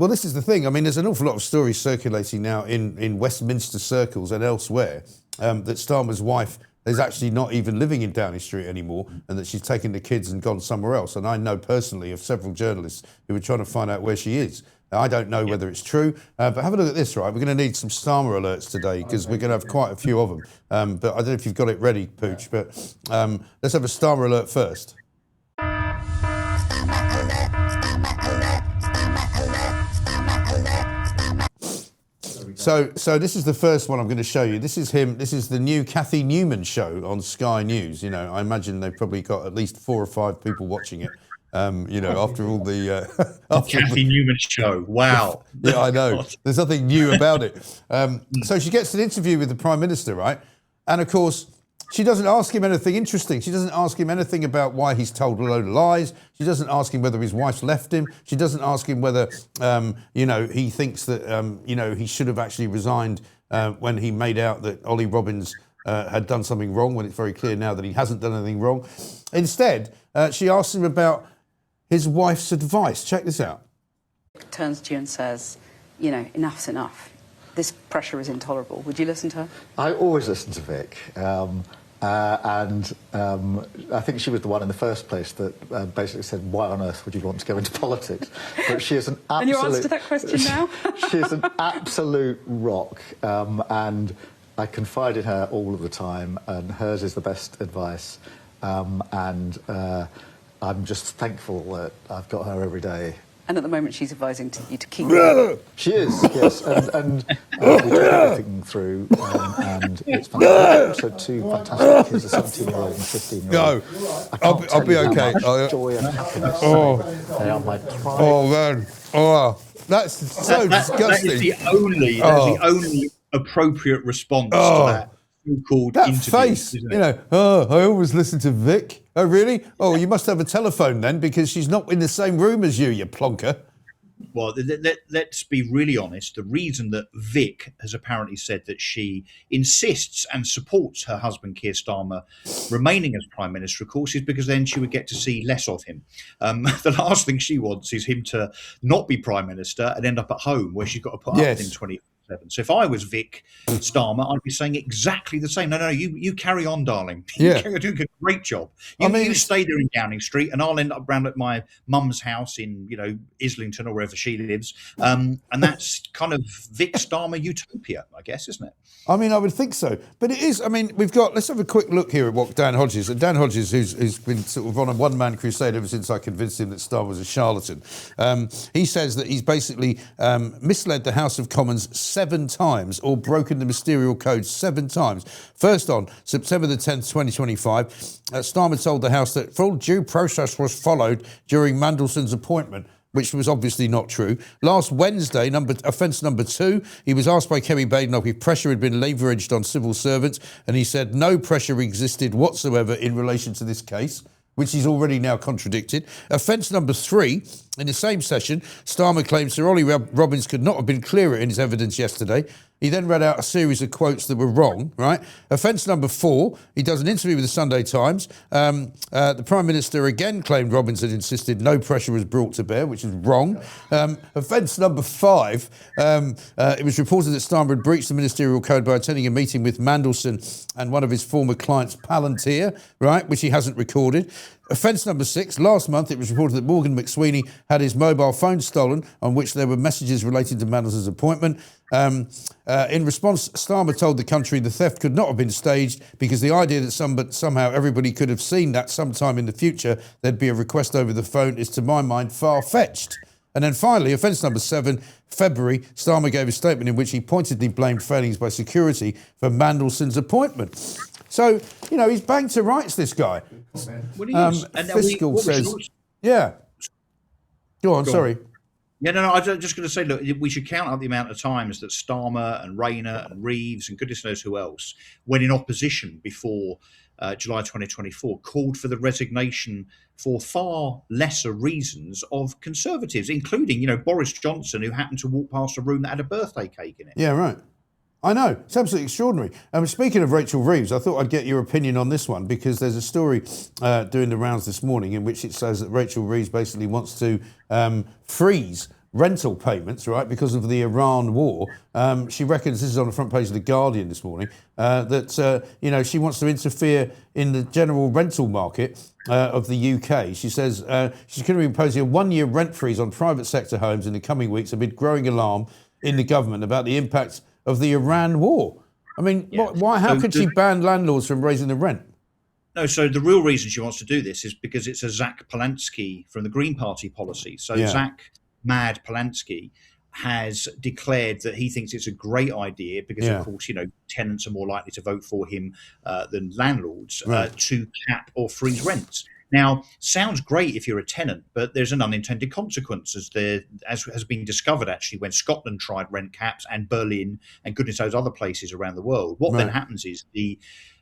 Well, this is the thing. I mean, there's an awful lot of stories circulating now in Westminster circles and elsewhere that Starmer's wife is actually not even living in Downing Street anymore, and that she's taken the kids and gone somewhere else. And I know personally of several journalists who are trying to find out where she is. Now, I don't know whether it's true, but have a look at this, right? We're going to need some Starmer alerts today because we're going to have quite a few of them. But I don't know if you've got it ready, Pooch, but let's have a Starmer alert first. So this is the first one I'm going to show you. This is him. This is the new Cathy Newman show on Sky News. You know, I imagine they've probably got at least 4 or 5 people watching it. You know, after all the Cathy Newman show. Wow. Yeah, I know. There's nothing new about it. So she gets an interview with the Prime Minister, right? And of course, she doesn't ask him anything interesting. She doesn't ask him anything about why he's told a load of lies. She doesn't ask him whether his wife's left him. She doesn't ask him whether, you know, he thinks that, you know, he should have actually resigned when he made out that Ollie Robbins had done something wrong, when it's very clear now that he hasn't done anything wrong. Instead, she asks him about his wife's advice. Check this out. Turns to you and says, you know, enough's enough. This pressure is intolerable. Would you listen to her? I always listen to Vic. And I think she was the one in the first place that basically said, why on earth would you want to go into politics? But she is an absolute... And your answer to that question now? She is an absolute rock. And I confide in her all of the time, and hers is the best advice. I'm just thankful that I've got her every day. And at the moment, she's advising you to keep... She is, yes. And we talk everything through, and it's fantastic. Also, 2 fantastic kids, a 17-year-old and a 15-year-old. No, I'll be okay. Joy and happiness. They are my pride. Oh, man. Oh, that's so disgusting. That is the only appropriate response to that so-called that interview. Face, you know, I always listen to Vic. Oh, really? Oh, you must have a telephone then, because she's not in the same room as you plonker. Well, let's be really honest. The reason that Vic has apparently said that she insists and supports her husband, Keir Starmer, remaining as Prime Minister, of course, is because then she would get to see less of him. The last thing she wants is him to not be Prime Minister and end up at home where she's got to put up with him 20. So if I was Vic Starmer, I'd be saying exactly the same. No, you carry on, darling. You're doing a great job. You stay there in Downing Street, and I'll end up round at my mum's house in, you know, Islington or wherever she lives. And that's kind of Vic Starmer utopia, I guess, isn't it? I mean, I would think so. But it is, I mean, let's have a quick look here at what Dan Hodges, Dan Hodges, who's been sort of on a one-man crusade ever since I convinced him that Starmer was a charlatan. He says that he's basically misled the House of Commons 7 times, or broken the ministerial code 7 times. First, on September the 10th, 2025, Starmer told the House that full due process was followed during Mandelson's appointment, which was obviously not true. Last Wednesday, offence number 2, he was asked by Kemi Badenoch if pressure had been leveraged on civil servants, and he said no pressure existed whatsoever in relation to this case, which he's already now contradicted. Offence number 3, in the same session, Starmer claims Sir Ollie Robbins could not have been clearer in his evidence yesterday. He then read out a series of quotes that were wrong, right? Offence number 4, he does an interview with the Sunday Times. The Prime Minister again claimed Robbins had insisted no pressure was brought to bear, which is wrong. Offence number 5, it was reported that Starmer had breached the ministerial code by attending a meeting with Mandelson and one of his former clients, Palantir, right, which he hasn't recorded. Offence number 6, last month it was reported that Morgan McSweeney had his mobile phone stolen, on which there were messages relating to Mandelson's appointment. In response, Starmer told the country the theft could not have been staged because the idea that somehow everybody could have seen that sometime in the future there'd be a request over the phone is, to my mind, far-fetched. And then finally, offence number 7, February, Starmer gave a statement in which he pointedly blamed failings by security for Mandelson's appointment. So, you know, he's banged to rights, this guy. What do you Fiscal says... Yeah. Go on, sorry. Yeah, no, I was just going to say, look, we should count up the amount of times that Starmer and Rayner and Reeves and goodness knows who else, when in opposition before July 2024, called for the resignation for far lesser reasons of Conservatives, including, you know, Boris Johnson, who happened to walk past a room that had a birthday cake in it. Yeah, right. I know. It's absolutely extraordinary. Speaking of Rachel Reeves, I thought I'd get your opinion on this one, because there's a story doing the rounds this morning in which it says that Rachel Reeves basically wants to freeze rental payments, right, because of the Iran war. She reckons, this is on the front page of The Guardian this morning, that she wants to interfere in the general rental market of the UK. She says she's going to be imposing a 1-year rent freeze on private sector homes in the coming weeks amid growing alarm in the government about the impact of the Iran war. I mean, why? How could she ban landlords from raising the rent? No, so the real reason she wants to do this is because it's a Zach Polanski from the Green Party policy. So Zach Mad Polanski has declared that he thinks it's a great idea because, of course, tenants are more likely to vote for him than landlords to cap or freeze rents. Now, sounds great if you're a tenant, but there's an unintended consequence, as has been discovered actually when Scotland tried rent caps and Berlin and goodness knows other places around the world. What then happens is the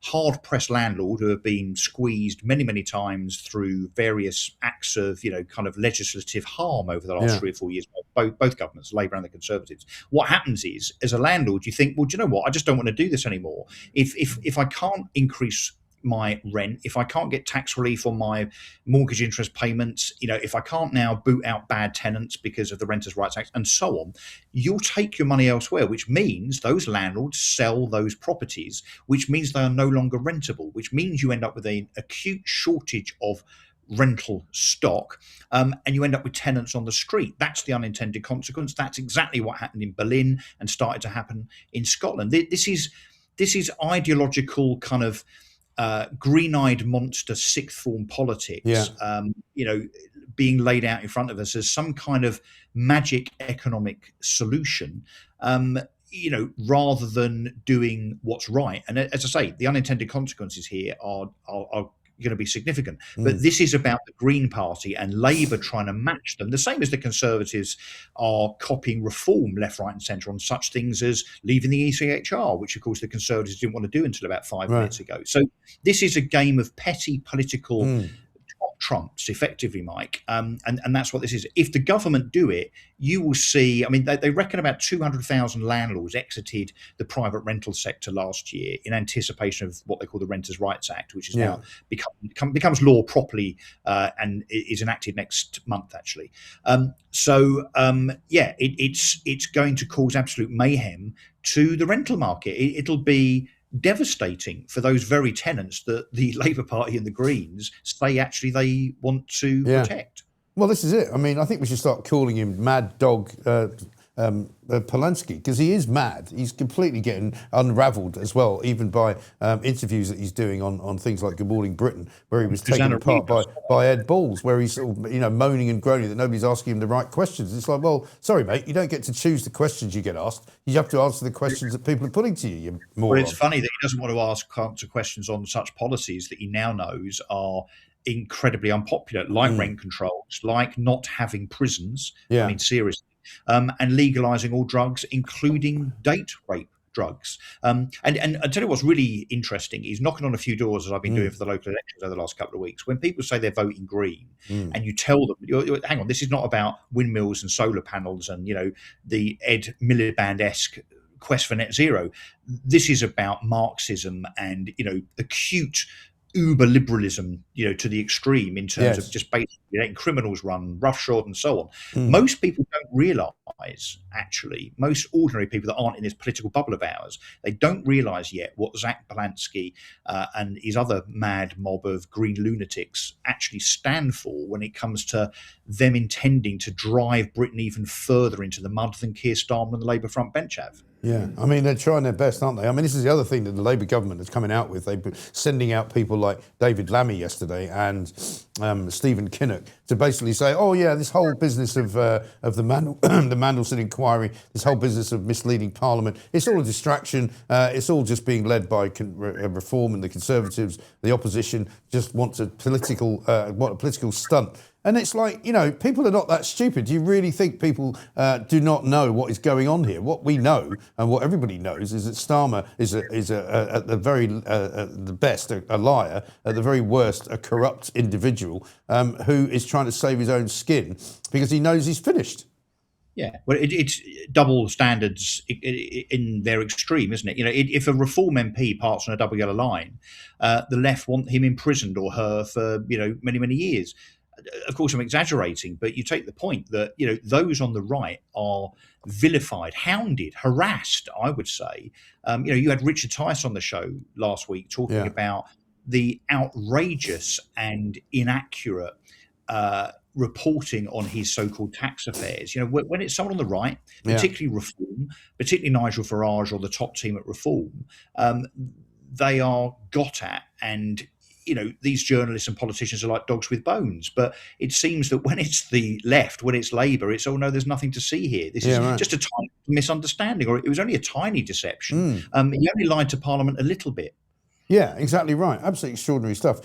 hard-pressed landlord who have been squeezed many, many times through various acts of, kind of legislative harm over the last 3 or 4 years, both governments, Labour and the Conservatives. What happens is, as a landlord, you think, well, do you know what? I just don't want to do this anymore. If I can't increase my rent, if I can't get tax relief on my mortgage interest payments, if I can't now boot out bad tenants because of the Renters' Rights Act and so on, you'll take your money elsewhere, which means those landlords sell those properties, which means they are no longer rentable, which means you end up with an acute shortage of rental stock, and you end up with tenants on the street. That's the unintended consequence. That's exactly what happened in Berlin and started to happen in Scotland. This is ideological kind of green-eyed monster sixth form politics, being laid out in front of us as some kind of magic economic solution, rather than doing what's right. And as I say, the unintended consequences here are going to be significant. But this is about the Green Party and Labour trying to match them, the same as the Conservatives are copying reform left, right and centre on such things as leaving the ECHR, which of course the Conservatives didn't want to do until about 5 minutes ago. So this is a game of petty political trumps, effectively, Mike, and that's what this is. If the government do it, you will see, I mean, they reckon about 200,000 landlords exited the private rental sector last year in anticipation of what they call the Renters' Rights Act, which is now becomes law properly and is enacted next month, actually. It's going to cause absolute mayhem to the rental market. It'll be devastating for those very tenants that the Labour Party and the Greens say actually they want to protect. Well, this is it. I mean, I think we should start calling him Mad Dog Polanski, because he is mad. He's completely getting unravelled as well, even by interviews that he's doing on things like Good Morning Britain, where he was taken apart by Ed Balls, where he's sort of, moaning and groaning that nobody's asking him the right questions. It's like, well, sorry, mate, you don't get to choose the questions you get asked. You have to answer the questions that people are putting to you, you moron. Well, it's funny that he doesn't want to answer questions on such policies that he now knows are incredibly unpopular, like rent controls, like not having prisons. I mean, seriously. And legalising all drugs, including date rape drugs. And I tell you what's really interesting, he's knocking on a few doors, as I've been doing for the local elections over the last couple of weeks. When people say they're voting Green, and you tell them, hang on, this is not about windmills and solar panels and, the Ed Miliband-esque quest for net zero. This is about Marxism and, acute uber liberalism, to the extreme in terms of just basically letting criminals run roughshod and so on. Most people don't realise, actually, most ordinary people that aren't in this political bubble of ours, they don't realise yet what Zach Polanski and his other mad mob of green lunatics actually stand for when it comes to them intending to drive Britain even further into the mud than Keir Starmer and the Labour front bench have. Yeah, I mean, they're trying their best, aren't they? I mean, this is the other thing that the Labour government is coming out with. They've been sending out people like David Lammy yesterday and Stephen Kinnock to basically say, oh, yeah, this whole business of the Mandelson inquiry, this whole business of misleading Parliament, it's all a distraction. It's all just being led by Reform and the Conservatives. The opposition just wants a political stunt. And it's like, people are not that stupid. Do you really think people do not know what is going on here? What we know and what everybody knows is that Starmer is at the very the best a liar, at the very worst a corrupt individual who is trying to save his own skin because he knows he's finished. Yeah, well, it's double standards in their extreme, isn't it? If a Reform MP parts on a double yellow line, the left want him imprisoned or her for many, many years. of course, I'm exaggerating, but you take the point that, those on the right are vilified, hounded, harassed, I would say. You had Richard Tice on the show last week talking about the outrageous and inaccurate reporting on his so-called tax affairs. When it's someone on the right, particularly Reform, particularly Nigel Farage or the top team at Reform, they are got at, and these journalists and politicians are like dogs with bones. But it seems that when it's the left, when it's Labour, it's, oh no, there's nothing to see here. This is just a tiny misunderstanding, or it was only a tiny deception. He only lied to Parliament a little bit. Yeah, exactly right. Absolutely extraordinary stuff.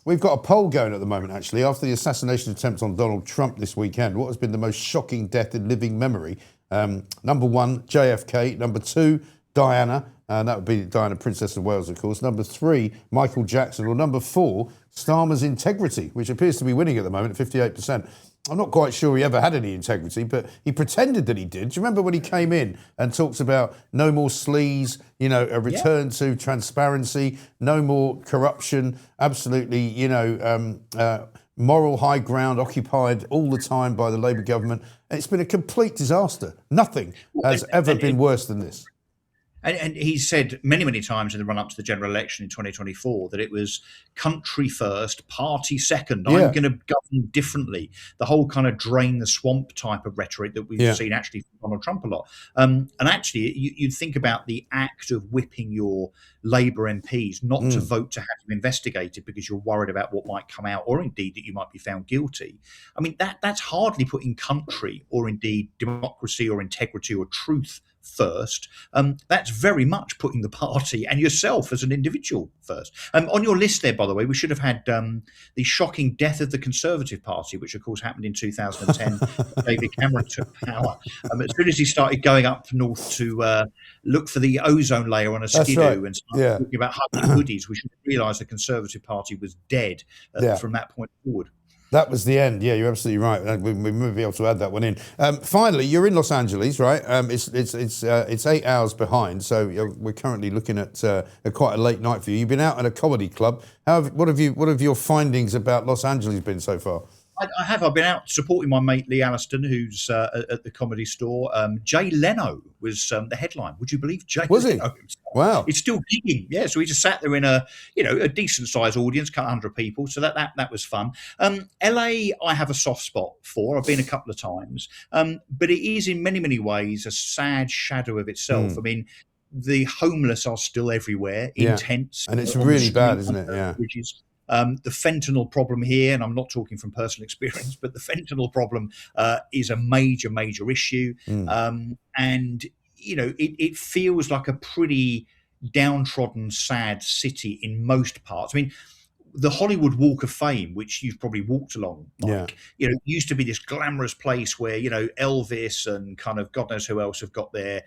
We've got a poll going at the moment, actually, after the assassination attempt on Donald Trump this weekend. What has been the most shocking death in living memory? Number 1, JFK. Number 2, Diana. And that would be Diana, Princess of Wales, of course. Number 3, Michael Jackson. Or number 4, Starmer's integrity, which appears to be winning at the moment at 58%. I'm not quite sure he ever had any integrity, but he pretended that he did. Do you remember when he came in and talked about no more sleaze, a return to transparency, no more corruption, absolutely, moral high ground occupied all the time by the Labour government. And it's been a complete disaster. Nothing has ever been worse than this. And he said many, many times in the run-up to the general election in 2024 that it was country first, party second. I'm going to govern differently. The whole kind of drain the swamp type of rhetoric that we've seen actually from Donald Trump a lot. And actually, you'd think about the act of whipping your Labour MPs not to vote to have him investigated because you're worried about what might come out, or indeed that you might be found guilty. I mean, that's hardly putting country or indeed democracy or integrity or truth first. That's very much putting the party and yourself as an individual first. On your list there, by the way, we should have had the shocking death of the Conservative Party, which of course happened in 2010. David Cameron took power. As soon as he started going up north to look for the ozone layer on a skidoo and started talking about hugging hoodies, we should have realised the Conservative Party was dead from that point forward. That was the end. Yeah, you're absolutely right. We may be able to add that one in. Finally, you're in Los Angeles, right? It's 8 hours behind, so we're currently looking at quite a late night for you. You've been out at a comedy club. What have your findings about Los Angeles been so far? I have. I've been out supporting my mate Lee Alliston, who's at the Comedy Store. Jay Leno was the headline. Would you believe Jay Was he? Leno? Wow. It's still gigging. Yeah, so he just sat there in a decent sized audience, couple 100 people. So that was fun. LA, I have a soft spot for. I've been a couple of times, but it is in many many ways a sad shadow of itself. I mean, the homeless are still everywhere, intense, and it's really bad, isn't it? Yeah. Which is the fentanyl problem here, and I'm not talking from personal experience, but the fentanyl problem is a major, major issue. And, it feels like a pretty downtrodden, sad city in most parts. I mean, the Hollywood Walk of Fame, which you've probably walked along, Mike, used to be this glamorous place where, Elvis and kind of God knows who else have got their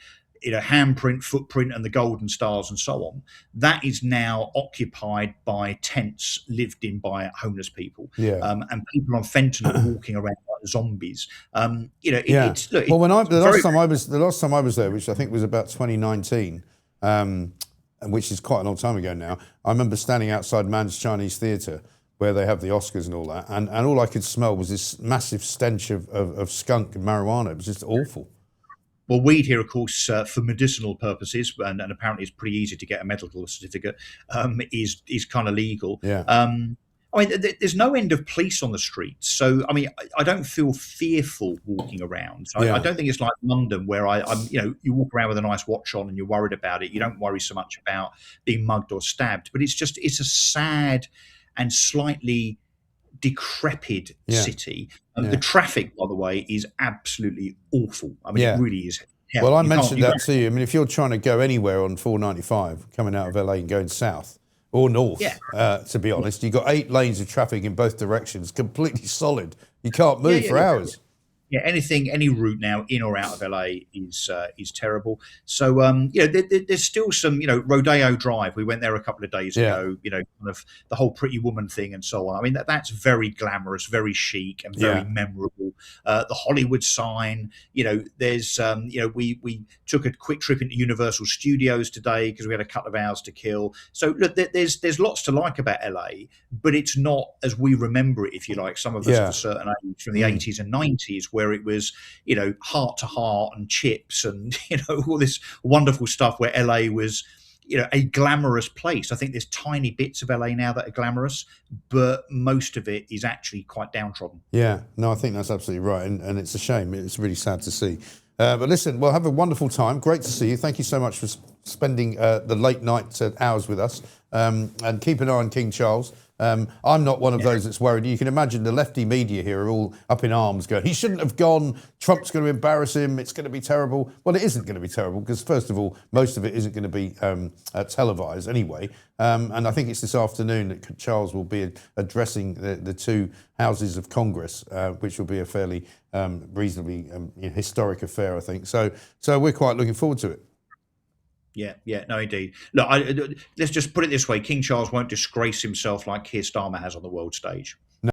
handprint, footprint, and the golden stars and so on. That is now occupied by tents lived in by homeless people, and people on fentanyl walking around like zombies. It's well, the last time I was there, which I think was about 2019, which is quite a long time ago now. I remember standing outside Mann's Chinese Theatre, where they have the Oscars and all that, and all I could smell was this massive stench of skunk and marijuana. It was just awful. Well, weed here, of course, for medicinal purposes, and apparently it's pretty easy to get a medical certificate, is kind of legal. Yeah. I mean, there's no end of police on the streets. So, I mean, I don't feel fearful walking around. So I don't think it's like London where you walk around with a nice watch on and you're worried about it. You don't worry so much about being mugged or stabbed. But it's a sad and slightly decrepit city. The traffic, by the way, is absolutely awful. I mean, it really is. Hell. Well, I mentioned that to you. I mean, if you're trying to go anywhere on 495, coming out of LA and going south or north, to be honest, you've got 8 lanes of traffic in both directions, completely solid. You can't move for hours. Yeah, any route now in or out of LA is terrible. So there's still some, Rodeo Drive. We went there a couple of days Yeah. ago. Kind of the whole Pretty Woman thing and so on. I mean, that's very glamorous, very chic, and very memorable. The Hollywood sign. There's we took a quick trip into Universal Studios today because we had a couple of hours to kill. So look, there's lots to like about LA, but it's not as we remember it, if you like. Some of us of a certain age from the 80s and 90s, where it was, heart to heart and chips and, all this wonderful stuff, where LA was, a glamorous place. I think there's tiny bits of LA now that are glamorous, but most of it is actually quite downtrodden. Yeah, no, I think that's absolutely right. And it's a shame. It's really sad to see. But listen, well, have a wonderful time. Great to see you. Thank you so much for spending the late night hours with us. And keep an eye on King Charles. I'm not one of those that's worried. You can imagine the lefty media here are all up in arms going, he shouldn't have gone. Trump's going to embarrass him. It's going to be terrible. Well, it isn't going to be terrible because, first of all, most of it isn't going to be televised anyway. And I think it's this afternoon that Charles will be addressing the two houses of Congress, which will be a fairly reasonably historic affair, I think. So we're quite looking forward to it. Yeah, no, indeed. Look, let's just put it this way: King Charles won't disgrace himself like Keir Starmer has on the world stage.